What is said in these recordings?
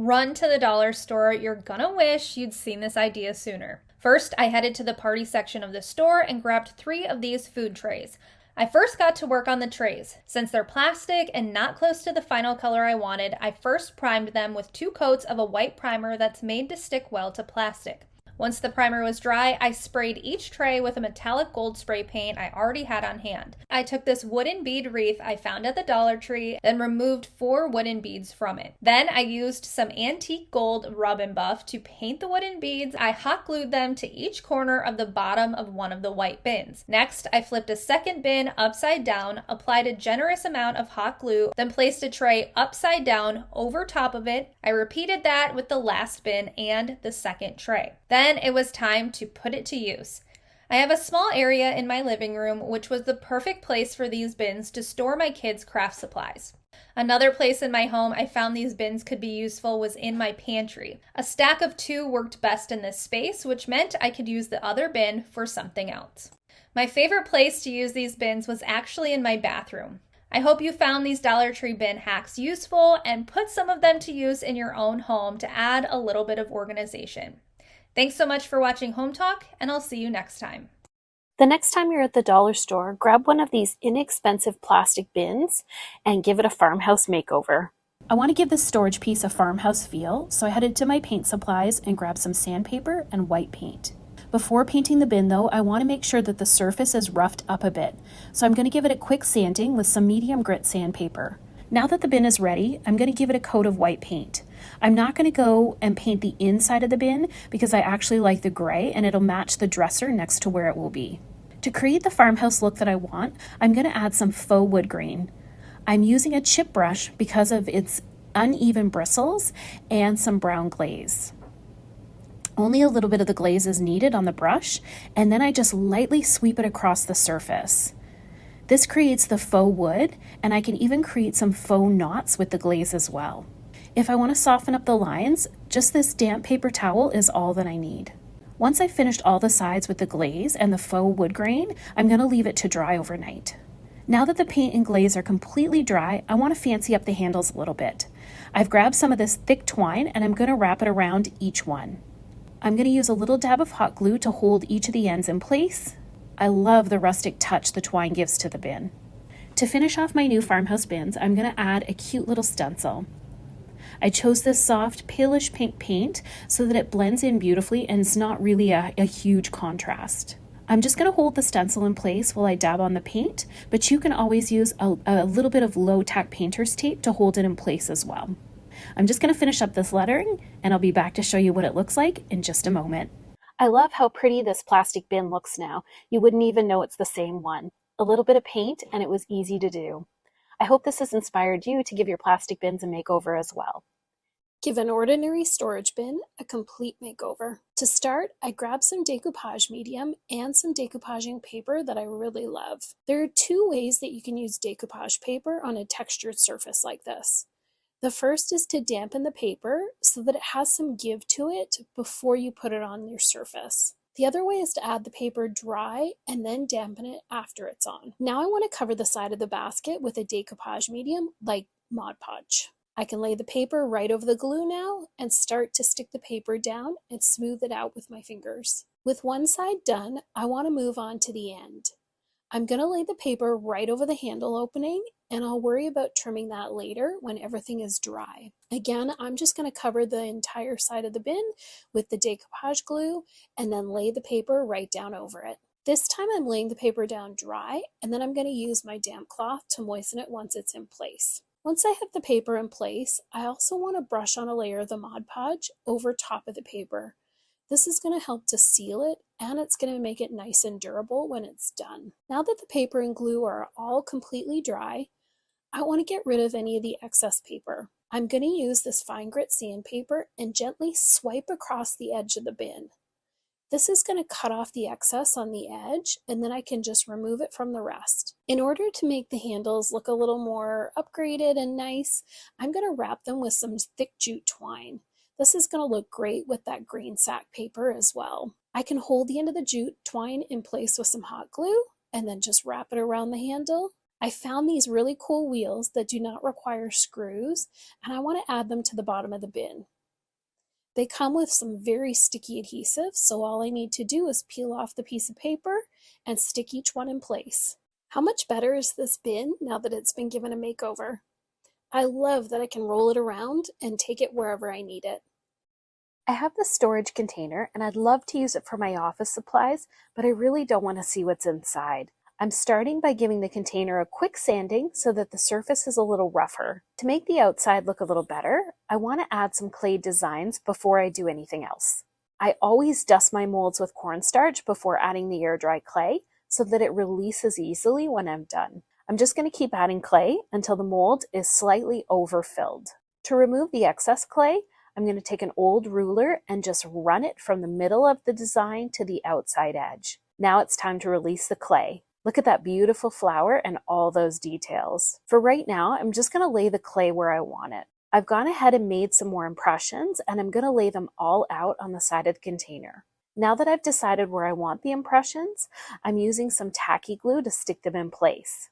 Run to the dollar store. You're gonna wish you'd seen this idea sooner. First, I headed to the party section of the store and grabbed 3 of these food trays. I first got to work on the trays. Since they're plastic and not close to the final color I wanted, I first primed them with 2 coats of a white primer that's made to stick well to plastic. Once the primer was dry, I sprayed each tray with a metallic gold spray paint I already had on hand. I took this wooden bead wreath I found at the Dollar Tree and removed 4 wooden beads from it. Then I used some antique gold rub and buff to paint the wooden beads. I hot glued them to each corner of the bottom of one of the white bins. Next, I flipped a second bin upside down, applied a generous amount of hot glue, then placed a tray upside down over top of it. I repeated that with the last bin and the second tray. Then it was time to put it to use. I have a small area in my living room, which was the perfect place for these bins to store my kids' craft supplies. Another place in my home I found these bins could be useful was in my pantry. A stack of 2 worked best in this space, which meant I could use the other bin for something else. My favorite place to use these bins was actually in my bathroom. I hope you found these Dollar Tree bin hacks useful and put some of them to use in your own home to add a little bit of organization. Thanks so much for watching Home Talk, and I'll see you next time. The next time you're at the dollar store, grab one of these inexpensive plastic bins and give it a farmhouse makeover. I want to give this storage piece a farmhouse feel, so I headed to my paint supplies and grabbed some sandpaper and white paint. Before painting the bin though, I want to make sure that the surface is roughed up a bit, so I'm going to give it a quick sanding with some medium grit sandpaper. Now that the bin is ready, I'm going to give it a coat of white paint. I'm not going to go and paint the inside of the bin because I actually like the gray and it'll match the dresser next to where it will be. To create the farmhouse look that I want, I'm going to add some faux wood grain. I'm using a chip brush because of its uneven bristles and some brown glaze. Only a little bit of the glaze is needed on the brush, and then I just lightly sweep it across the surface. This creates the faux wood, and I can even create some faux knots with the glaze as well. If I want to soften up the lines, just this damp paper towel is all that I need. Once I've finished all the sides with the glaze and the faux wood grain, I'm going to leave it to dry overnight. Now that the paint and glaze are completely dry, I want to fancy up the handles a little bit. I've grabbed some of this thick twine and I'm going to wrap it around each one. I'm going to use a little dab of hot glue to hold each of the ends in place. I love the rustic touch the twine gives to the bin. To finish off my new farmhouse bins, I'm going to add a cute little stencil. I chose this soft palish pink paint so that it blends in beautifully and it's not really a huge contrast. I'm just going to hold the stencil in place while I dab on the paint, but you can always use a little bit of low tack painter's tape to hold it in place as well. I'm just going to finish up this lettering and I'll be back to show you what it looks like in just a moment. I love how pretty this plastic bin looks now. You wouldn't even know it's the same one. A little bit of paint and it was easy to do. I hope this has inspired you to give your plastic bins a makeover as well. Give an ordinary storage bin a complete makeover. To start, I grabbed some decoupage medium and some decoupaging paper that I really love. There are 2 ways that you can use decoupage paper on a textured surface like this. The first is to dampen the paper so that it has some give to it before you put it on your surface. The other way is to add the paper dry and then dampen it after it's on. Now I want to cover the side of the basket with a decoupage medium like Mod Podge. I can lay the paper right over the glue now and start to stick the paper down and smooth it out with my fingers. With one side done, I want to move on to the end. I'm going to lay the paper right over the handle opening and I'll worry about trimming that later when everything is dry. Again, I'm just going to cover the entire side of the bin with the decoupage glue and then lay the paper right down over it. This time I'm laying the paper down dry and then I'm going to use my damp cloth to moisten it once it's in place. Once I have the paper in place, I also want to brush on a layer of the Mod Podge over top of the paper. This is going to help to seal it and it's going to make it nice and durable when it's done. Now that the paper and glue are all completely dry, I want to get rid of any of the excess paper. I'm going to use this fine grit sandpaper and gently swipe across the edge of the bin. This is going to cut off the excess on the edge and then I can just remove it from the rest. In order to make the handles look a little more upgraded and nice, I'm going to wrap them with some thick jute twine. This is going to look great with that green sack paper as well. I can hold the end of the jute twine in place with some hot glue and then just wrap it around the handle. I found these really cool wheels that do not require screws, and I want to add them to the bottom of the bin. They come with some very sticky adhesive, so all I need to do is peel off the piece of paper and stick each one in place. How much better is this bin now that it's been given a makeover? I love that I can roll it around and take it wherever I need it. I have this storage container and I'd love to use it for my office supplies, but I really don't want to see what's inside. I'm starting by giving the container a quick sanding so that the surface is a little rougher. To make the outside look a little better, I want to add some clay designs before I do anything else. I always dust my molds with cornstarch before adding the air dry clay so that it releases easily when I'm done. I'm just going to keep adding clay until the mold is slightly overfilled. To remove the excess clay, I'm going to take an old ruler and just run it from the middle of the design to the outside edge. Now it's time to release the clay. Look at that beautiful flower and all those details. For right now, I'm just going to lay the clay where I want it. I've gone ahead and made some more impressions, and I'm going to lay them all out on the side of the container. Now that I've decided where I want the impressions, I'm using some tacky glue to stick them in place.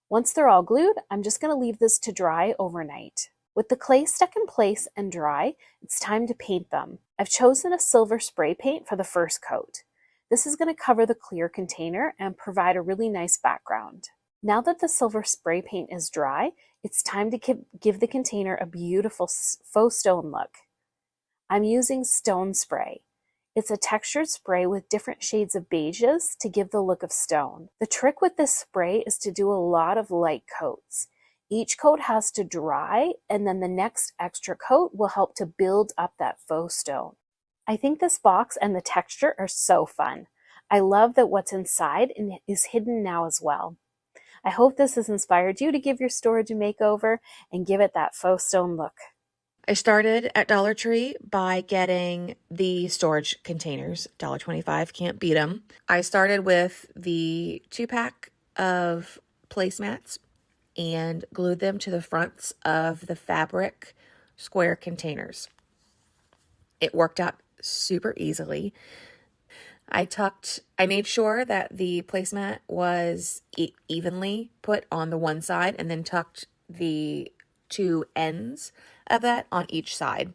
Once they're all glued, I'm just going to leave this to dry overnight. With the clay stuck in place and dry, it's time to paint them. I've chosen a silver spray paint for the first coat. This is going to cover the clear container and provide a really nice background. Now that the silver spray paint is dry, it's time to give the container a beautiful faux stone look. I'm using stone spray. It's a textured spray with different shades of beiges to give the look of stone. The trick with this spray is to do a lot of light coats. Each coat has to dry, and then the next extra coat will help to build up that faux stone. I think this box and the texture are so fun. I love that what's inside is hidden now as well. I hope this has inspired you to give your storage a makeover and give it that faux stone look. I started at Dollar Tree by getting the storage containers, $1.25, can't beat them. I started with the 2-pack of placemats and glued them to the fronts of the fabric square containers. It worked out super easily. I made sure that the placemat was evenly put on the one side and then tucked the two ends of that on each side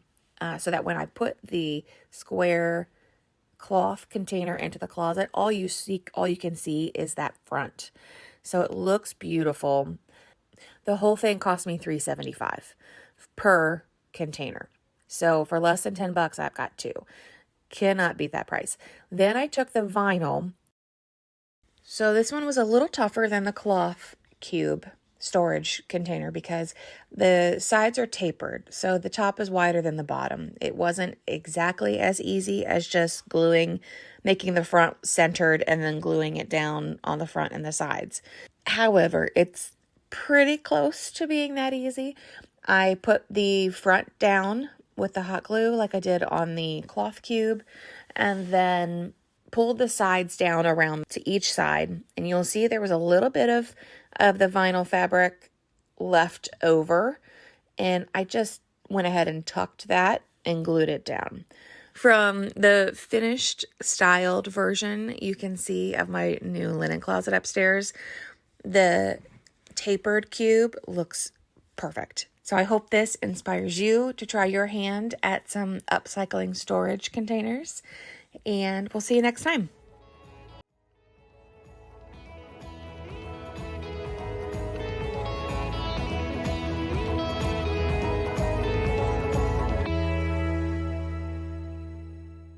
so that when I put the square cloth container into the closet, all you can see is that front. So it looks beautiful. The whole thing cost me $3.75 per container. So for less than $10, I've got two. Cannot beat that price. Then I took the vinyl. So this one was a little tougher than the cloth cube storage container because the sides are tapered. So the top is wider than the bottom. It wasn't exactly as easy as just making the front centered and then gluing it down on the front and the sides. However, it's pretty close to being that easy. I put the front down with the hot glue like I did on the cloth cube and then pulled the sides down around to each side, and you'll see there was a little bit of the vinyl fabric left over, and I just went ahead and tucked that and glued it down. From the finished styled version you can see of my new linen closet upstairs, the tapered cube looks perfect. So I hope this inspires you to try your hand at some upcycling storage containers, and we'll see you next time.